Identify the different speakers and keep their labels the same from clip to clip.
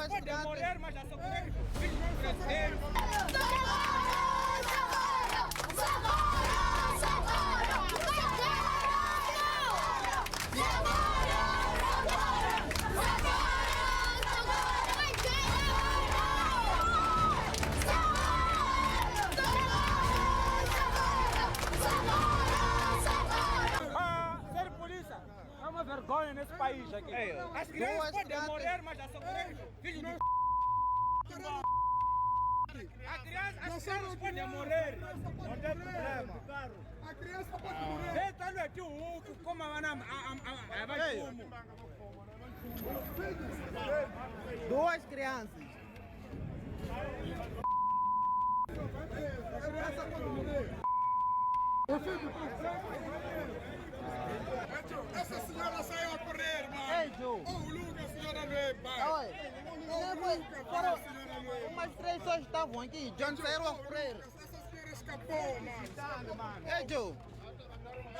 Speaker 1: crianças podem morrer, mas já socorrer os filhos do presidente. Ser polícia é uma vergonha nesse país aqui. As crianças podem morrer, mas já socorrer os filhos do as crianças podem morrer. Não tem problema.
Speaker 2: A criança pode morrer.
Speaker 1: Detalhe aqui o Hulk, como a vai como.
Speaker 3: Duas crianças.
Speaker 2: A criança pode morrer. Essa senhora saiu a correr, mano.
Speaker 3: Ei, Joe.
Speaker 2: Oh, o Lucas, a senhora veio, pai.
Speaker 3: Oi. Umas 3 pessoas estavam aqui. John saíram a correr.
Speaker 2: Essa senhora escapou, mano.
Speaker 3: Ei, Joe.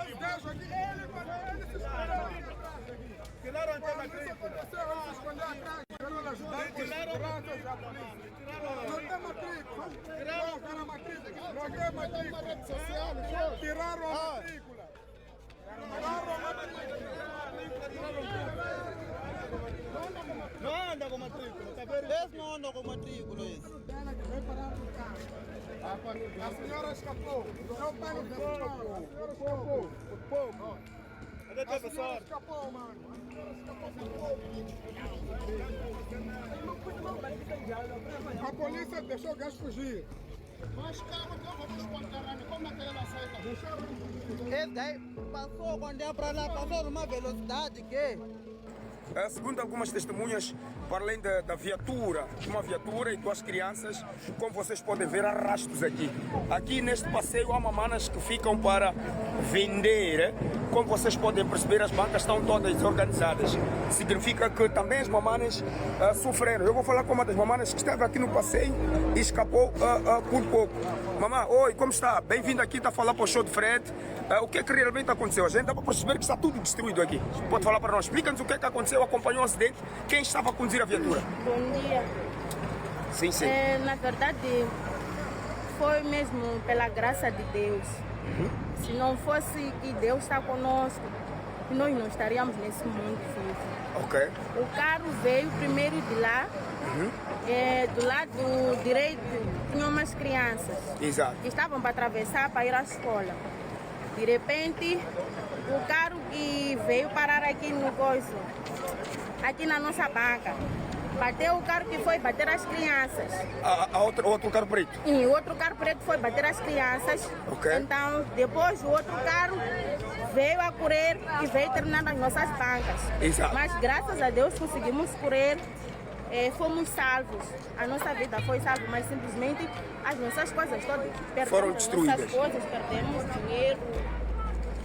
Speaker 2: Esse gajo aqui, ele se escondeu. Tiraram a antena agrícola. Ele se escondeu atrás. Quero ajudar. Tiraram a polícia. Não tem matrícula. Tiraram a matrícula. Não tem matrícula. Tiraram a matrícula.
Speaker 3: Não anda com matrícula, tá vendo? Esse não anda com matrícula, esse.
Speaker 2: A senhora escapou. Não pega o pouco. A senhora escapou. Pouco. A senhora escapou, mano. A polícia deixou o gajo fugir.
Speaker 4: Mas calma, que eu vou espantar, como é que ela sai?
Speaker 3: Esse daí passou quando é pra lá, passou numa velocidade que...
Speaker 5: Segundo algumas testemunhas, para além da viatura, uma viatura e 2 crianças, como vocês podem ver, há rastros aqui. Aqui neste passeio há mamanas que ficam para vender. Como vocês podem perceber, as bancas estão todas desorganizadas. Significa que também as mamanas sofreram. Eu vou falar com uma das mamanas que esteve aqui no passeio e escapou por pouco. Mamã, oi, como está? Bem-vindo aqui, está a falar para o show de Fred. O que é que realmente aconteceu? A gente dá para perceber que está tudo destruído aqui. Pode falar para nós, explica-nos o que é que aconteceu, acompanhou o acidente, quem estava a conduzir a viatura?
Speaker 6: Bom dia.
Speaker 5: Sim, sim.
Speaker 6: Na verdade, foi mesmo pela graça de Deus. Se não fosse que Deus está conosco, nós não estaríamos nesse mundo vivo.
Speaker 5: Ok.
Speaker 6: O carro veio primeiro de lá, do lado direito tinha umas crianças.
Speaker 5: Exato.
Speaker 6: Que estavam para atravessar para ir à escola. De repente, o carro que veio parar aqui no coiso, aqui na nossa banca, bateu o carro que foi bater as crianças.
Speaker 5: Outro carro preto?
Speaker 6: E o outro carro preto foi bater as crianças.
Speaker 5: Ok.
Speaker 6: Então, depois o outro carro veio a correr e veio terminar nas nossas bancas.
Speaker 5: Exato.
Speaker 6: Mas graças a Deus conseguimos correr. Fomos salvos, a nossa vida foi salva, mas simplesmente as nossas coisas todas perdemos.
Speaker 5: Foram destruídas.
Speaker 6: Nossas coisas, perdemos dinheiro,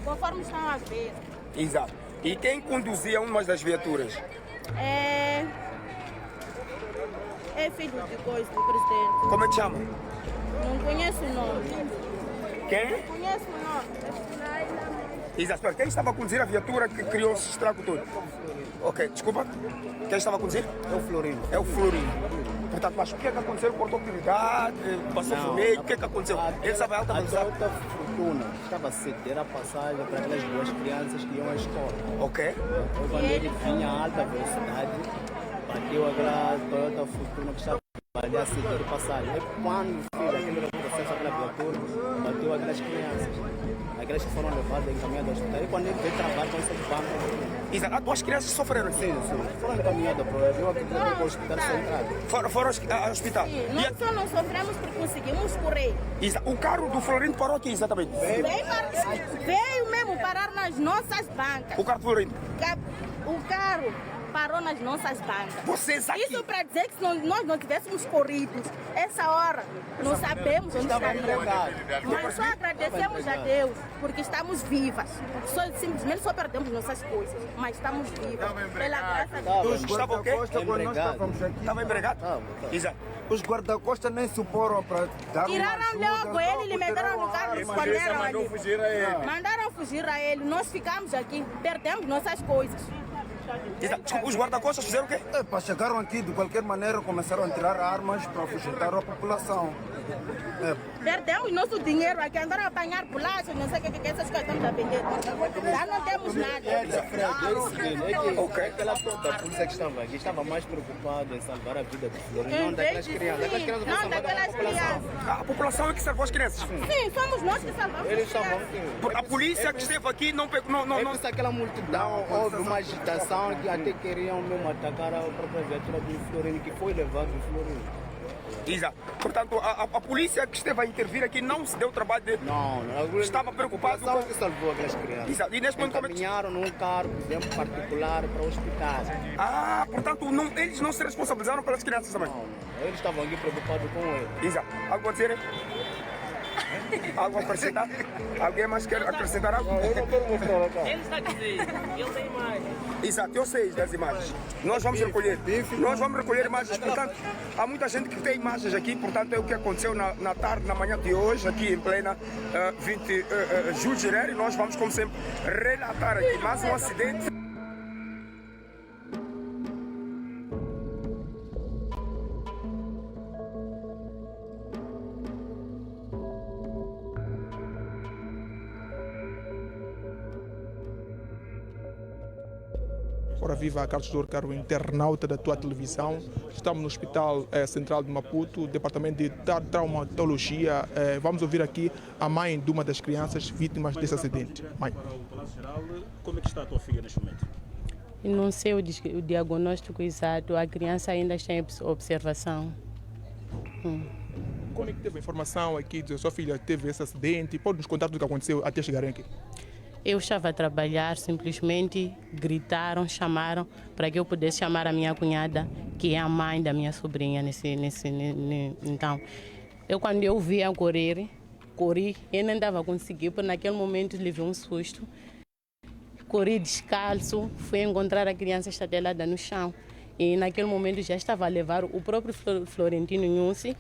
Speaker 6: conforme estão a ver.
Speaker 5: Exato. E quem conduzia uma das viaturas?
Speaker 6: É filho de coisa do presidente.
Speaker 5: Como é que chama?
Speaker 6: Não conheço o nome.
Speaker 5: Quem?
Speaker 6: Não conheço o nome.
Speaker 5: Exato. Quem estava a conduzir a viatura que criou esse estrago todo? Ok, desculpa. Quem estava a conduzir?
Speaker 7: É o Florino.
Speaker 5: É o Florino. Portanto, mas o que é que aconteceu? Cortou prioridade, passou vermelho, o que é que aconteceu? Ele estava em alta velocidade?
Speaker 7: A alta fortuna estava a ceder a passagem para aquelas 2 crianças que iam à escola.
Speaker 5: Ok.
Speaker 7: Quando ele vinha a alta velocidade, bateu aquela Toyota Fortuna que estava ali a ceder passagem. Aí quando fez aquele processo, aquela viatura, bateu aquelas crianças. Aquelas que foram levadas e encaminhadas ao hospital. E quando ele veio trabalhar com essas bancas...
Speaker 5: Exato. As 2 crianças sofreram?
Speaker 7: Sim. Foram encaminhadas para o hospital central.
Speaker 5: Foram ao hospital?
Speaker 6: Sim, nós só não sofremos porque conseguimos correr.
Speaker 5: O carro do Florindo parou aqui, exatamente?
Speaker 6: Veio mesmo parar nas nossas bancas.
Speaker 5: O carro do Florindo?
Speaker 6: O carro parou nas nossas bancas.
Speaker 5: Vocês aqui?
Speaker 6: Isso para dizer que se nós não tivéssemos corrido essa hora, não sabemos onde estaríamos. Mas só agradecemos a Deus porque estamos vivas. Simplesmente só perdemos nossas coisas, mas estamos vivas. Pela graça de Deus.
Speaker 5: Estava o quê?
Speaker 2: Estava
Speaker 5: embregado? Exato.
Speaker 2: Os guarda-costas nem suporam para dar
Speaker 6: Tiraram logo ele, lhe meteram no carro e esconderam ali.
Speaker 2: fugir a ele.
Speaker 6: Mandaram fugir a ele. Nós ficamos aqui, perdemos nossas coisas.
Speaker 5: Desculpa, os guarda-costas fizeram o quê?
Speaker 8: Epa, chegaram aqui de qualquer maneira, começaram a tirar armas para afugentar a população.
Speaker 6: Perdemos nosso dinheiro aqui, andaram a apanhar bolachas, não sei o que essas coisas estamos a vender. Já não temos nada.
Speaker 7: Aquela toda a polícia que estava aqui estava mais preocupada em salvar a vida do Florino, não daquelas crianças. Aquelas crianças vão
Speaker 6: Não,
Speaker 7: salvar
Speaker 6: daquelas crianças.
Speaker 5: A população é que salvou as crianças.
Speaker 6: Sim, somos nós que salvamos.
Speaker 7: Eles
Speaker 6: as
Speaker 7: estavam
Speaker 6: crianças.
Speaker 5: A polícia que esteve aqui não pegou.
Speaker 7: Eu disse aquela multidão, houve uma agitação que até queriam mesmo atacar a própria viatura do Florino, que foi levado do Florino.
Speaker 5: Exato. Portanto, a polícia que esteve a intervir aqui não se deu o trabalho de.
Speaker 7: Não.
Speaker 5: Estava preocupado
Speaker 7: com... que salvou aquelas crianças.
Speaker 5: Exato. E neste momento
Speaker 7: caminharam num carro, por exemplo, particular para o hospital.
Speaker 5: Portanto, eles não se responsabilizaram pelas crianças também.
Speaker 7: Não. Eles estavam aqui preocupados com eles.
Speaker 5: Exato. Algo a dizer? Algo a acrescentar? Alguém mais quer acrescentar algo?
Speaker 7: Eu não quero mostrar a cara.
Speaker 9: Ele está a dizer, ele tem imagens.
Speaker 5: Exato, eu sei das imagens. Nós vamos recolher. Nós vamos recolher imagens. Portanto, há muita gente que tem imagens aqui. Portanto, é o que aconteceu na tarde, na manhã de hoje, aqui em plena 20 Júlio de Janeiro. E nós vamos, como sempre, relatar aqui mais um acidente.
Speaker 2: Ora viva, Carlos Dor, caro internauta da tua televisão. Estamos no Hospital Central de Maputo, Departamento de Traumatologia. Vamos ouvir aqui a mãe de uma das crianças vítimas desse acidente. Mãe.
Speaker 10: Como é que está a tua filha neste momento?
Speaker 9: Não sei o diagnóstico exato, a criança ainda está em observação.
Speaker 2: Como é que teve a informação aqui de sua filha teve esse acidente? Pode nos contar tudo o que aconteceu até chegarem aqui?
Speaker 9: Eu estava a trabalhar, simplesmente gritaram, chamaram para que eu pudesse chamar a minha cunhada, que é a mãe da minha sobrinha. Então, quando eu vi a corri, eu não estava conseguindo, porque naquele momento levei um susto. Corri descalço, fui encontrar a criança estatelada no chão. E naquele momento já estava a levar o próprio Florentino Nhusi,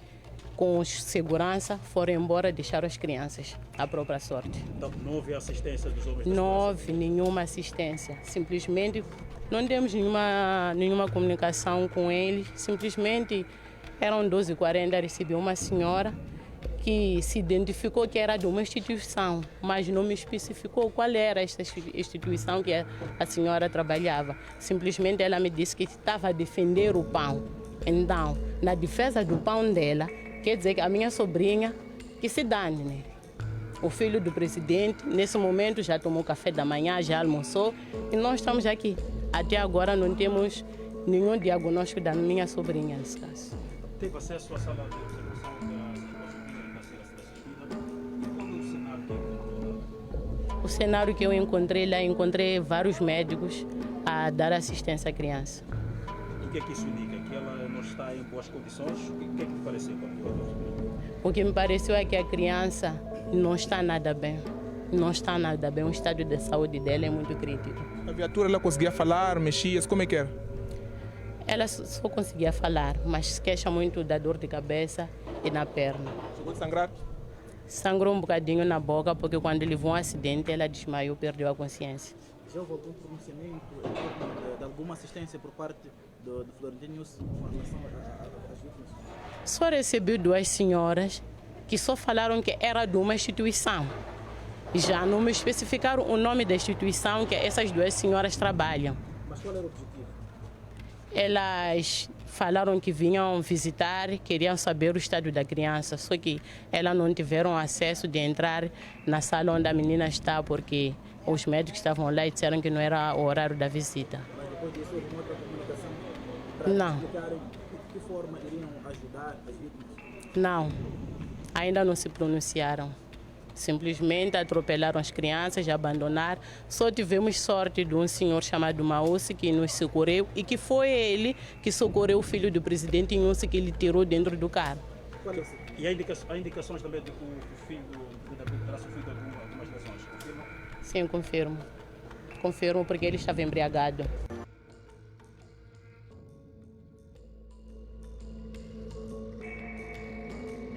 Speaker 9: com os segurança, foram embora, deixaram as crianças à própria sorte.
Speaker 10: Então, não houve assistência dos homens?
Speaker 9: Não houve nenhuma assistência. Simplesmente não temos nenhuma comunicação com eles. Simplesmente eram 12h40, recebi uma senhora que se identificou que era de uma instituição, mas não me especificou qual era esta instituição que a senhora trabalhava. Simplesmente ela me disse que estava a defender o pão. Então, na defesa do pão dela, quer dizer que a minha sobrinha, que se dane, né? O filho do presidente, nesse momento já tomou café da manhã, já almoçou e nós estamos aqui. Até agora não temos nenhum diagnóstico da minha sobrinha nesse caso.
Speaker 10: Teve acesso à sala de observação da ser assistida? E qual é o cenário que encontrou?
Speaker 9: O cenário que eu encontrei lá, encontrei vários médicos a dar assistência à criança.
Speaker 10: E o que é que isso indica? Que ela não está em boas condições? O que é que te pareceu?
Speaker 9: O que me pareceu é que a criança não está nada bem. Não está nada bem. O estado de saúde dela é muito crítico.
Speaker 2: A viatura ela conseguia falar, mexia, como é que era?
Speaker 9: Ela só conseguia falar, mas se queixa muito da dor de cabeça e na perna.
Speaker 2: Chegou a sangrar?
Speaker 9: Sangrou um bocadinho na boca, porque quando levou um acidente, ela desmaiou, perdeu a consciência.
Speaker 10: Já houve algum pronunciamento de alguma assistência por parte do Florentino com relação às vítimas?
Speaker 9: Só recebi 2 senhoras que só falaram que era de uma instituição. Já não me especificaram o nome da instituição que essas 2 senhoras trabalham.
Speaker 10: Mas qual era o objetivo?
Speaker 9: Elas falaram que vinham visitar, queriam saber o estado da criança, só que elas não tiveram acesso de entrar na sala onde a menina está, porque os médicos estavam lá e disseram que não era o horário da visita.
Speaker 10: Mas depois disso, houve outra comunicação
Speaker 9: para
Speaker 10: explicarem de que forma iriam ajudar as vítimas?
Speaker 9: Não, ainda não se pronunciaram. Simplesmente atropelaram as crianças, abandonaram. Só tivemos sorte de um senhor chamado Maúsi que nos socorreu e que foi ele que socorreu o filho do presidente Nhusi, que ele tirou dentro do carro.
Speaker 10: E há indicações também de que o filho terá sofrido algumas lesões? Confirma?
Speaker 9: Sim, confirmo. Confirmo porque ele estava embriagado.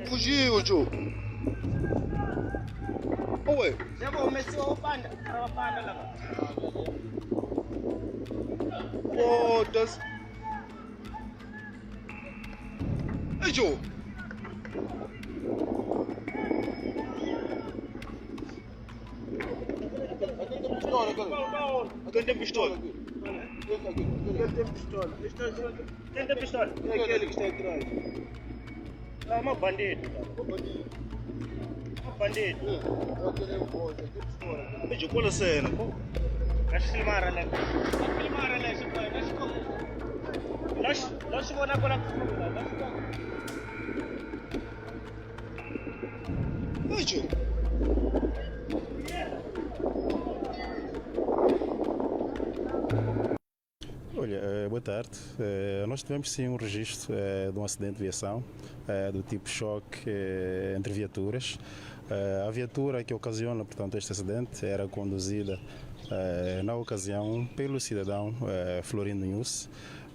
Speaker 4: Fugiu, Ju. Oi.
Speaker 7: Já começou o panda lá.
Speaker 3: Foda-se. Ei, Joe. Quem tem pistola? Quem tem pistola? É aquele que está atrás. É uma bandido. Uma bandido. Veja, qual é a cena? Deixa eu filmar ali. Deixa eu botar agora. Veja.
Speaker 11: Olha, boa tarde. Nós tivemos sim um registro de um acidente de viação do tipo choque entre viaturas. A viatura que ocasiona, portanto, este acidente era conduzida na ocasião pelo cidadão Florindo Nhus.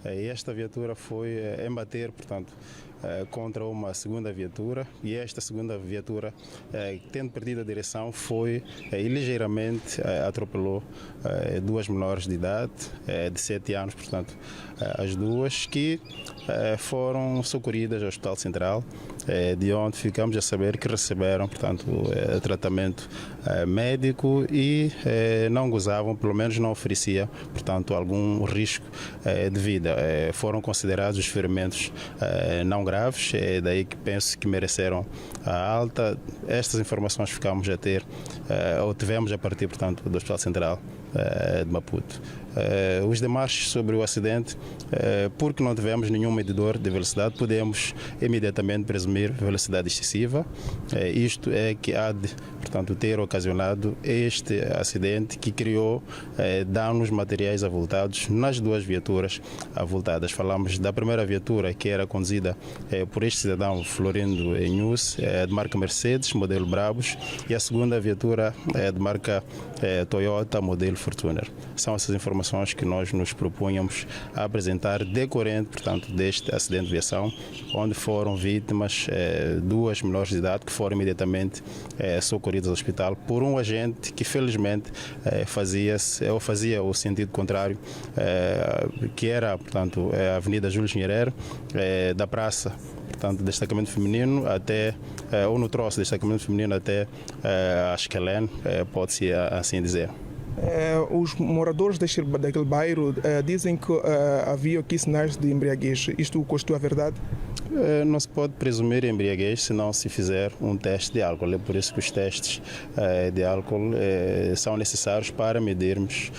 Speaker 11: E esta viatura foi embater, portanto, contra uma segunda viatura, e esta segunda viatura, tendo perdido a direção, foi e ligeiramente atropelou duas menores de idade, de 7 anos, portanto, as duas, que foram socorridas ao Hospital Central, de onde ficamos a saber que receberam, portanto, tratamento médico e não gozavam, pelo menos não oferecia, portanto, algum risco de vida. Foram considerados os ferimentos não graves, é daí que penso que mereceram a alta. Estas informações ficamos a ter, ou tivemos a partir, portanto, do Hospital Central de Maputo. Os demais sobre o acidente, porque não tivemos nenhum medidor de velocidade, podemos imediatamente presumir velocidade excessiva. Isto é que há de, portanto, ter ocasionado este acidente que criou danos materiais avultados nas duas viaturas avultadas. Falamos da primeira viatura, que era conduzida por este cidadão Florindo Nhus, de marca Mercedes, modelo Brabus, e a segunda viatura de marca Toyota, modelo Fortuner. São essas informações que nós nos propunhamos a apresentar decorrente, portanto, deste acidente de viação, onde foram vítimas duas menores de idade que foram imediatamente socorridas ao hospital por um agente que felizmente fazia o sentido contrário, que era, portanto, a Avenida Júlio Nherere, da praça, portanto, destacamento feminino até, ou no troço destacamento feminino até a Esquelene, pode-se assim dizer.
Speaker 2: Os moradores daquele bairro dizem que havia aqui sinais de embriaguez. Isto constitui a verdade?
Speaker 11: Não se pode presumir embriaguez se não se fizer um teste de álcool. É por isso que os testes de álcool são necessários para medirmos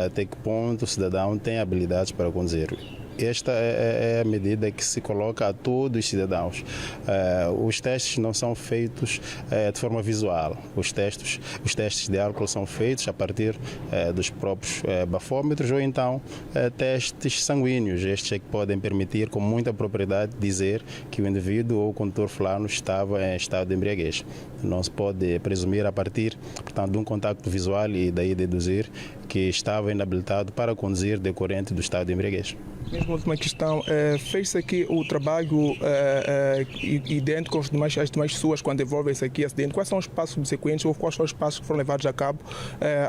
Speaker 11: até que ponto o cidadão tem habilidades para conduzir. Esta é a medida que se coloca a todos os cidadãos. Os testes não são feitos de forma visual. Os testes de álcool são feitos a partir dos próprios bafômetros ou então testes sanguíneos. Estes é que podem permitir com muita propriedade dizer que o indivíduo ou o condutor fulano estava em estado de embriaguez. Não se pode presumir a partir, portanto, de um contacto visual e daí deduzir que estava inabilitado para conduzir decorrente do estado de embriaguez.
Speaker 2: Mesmo a última questão, fez-se aqui o trabalho idêntico às demais pessoas quando envolvem-se aqui acidente? Quais são os passos subsequentes ou quais são os passos que foram levados a cabo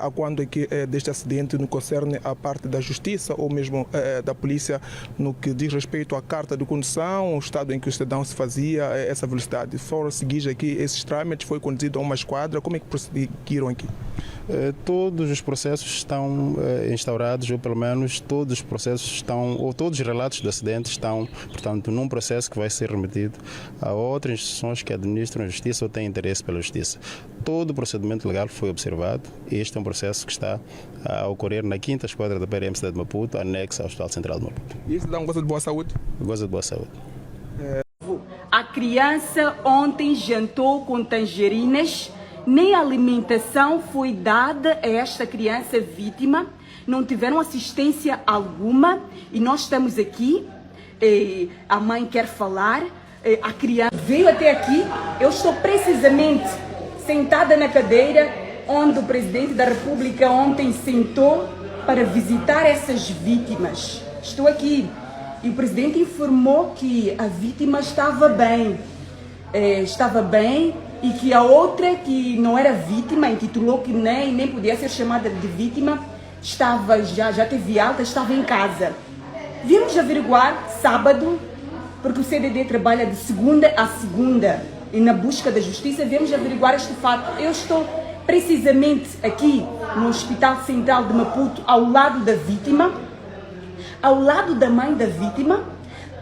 Speaker 2: a quando aqui, deste acidente no concerne a parte da justiça ou mesmo da polícia no que diz respeito à carta de condução, o estado em que o cidadão se fazia, essa velocidade? Foram seguidos aqui esses trâmites, foi conduzido a uma esquadra, como é que prosseguiram aqui?
Speaker 11: Todos os processos estão instaurados, ou pelo menos todos os processos estão, ou todos os relatos do acidente estão, portanto, num processo que vai ser remetido a outras instituições que administram a justiça ou têm interesse pela justiça. Todo o procedimento legal foi observado e este é um processo que está a ocorrer na 5ª Esquadra da PRM Cidade de Maputo, anexa ao Hospital Central de Maputo.
Speaker 2: E esse cidadão goza de boa saúde?
Speaker 11: Goza de boa saúde.
Speaker 12: A criança ontem jantou com tangerinas. Nem alimentação foi dada a esta criança vítima, não tiveram assistência alguma e nós estamos aqui, a mãe quer falar, a criança veio até aqui, eu estou precisamente sentada na cadeira onde o presidente da República ontem sentou para visitar essas vítimas. Estou aqui e o presidente informou que a vítima estava bem, e que a outra que não era vítima, intitulou que nem podia ser chamada de vítima, já teve alta, estava em casa. Vimos averiguar sábado, porque o CDD trabalha de segunda a segunda e na busca da justiça, viemos averiguar este fato. Eu estou precisamente aqui no Hospital Central de Maputo, ao lado da vítima, ao lado da mãe da vítima.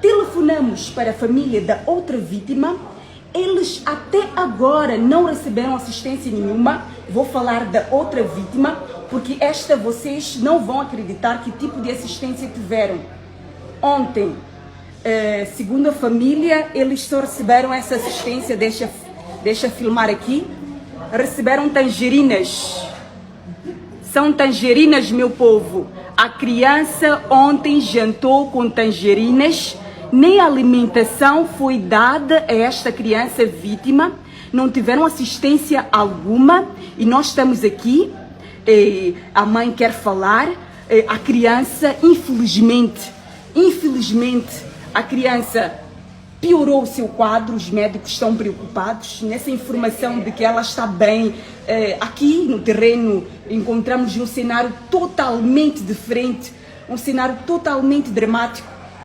Speaker 12: Telefonamos para a família da outra vítima. Eles até agora não receberam assistência nenhuma. Vou falar da outra vítima, porque esta vocês não vão acreditar que tipo de assistência tiveram. Ontem, segundo a família, eles só receberam essa assistência, deixa filmar aqui, receberam tangerinas. São tangerinas, meu povo. A criança ontem jantou com tangerinas, nem alimentação foi dada a esta criança vítima, não tiveram assistência alguma e nós estamos aqui, a mãe quer falar, a criança, infelizmente, a criança piorou o seu quadro, os médicos estão preocupados nessa informação de que ela está bem. Aqui no terreno encontramos um cenário totalmente diferente, um cenário totalmente dramático.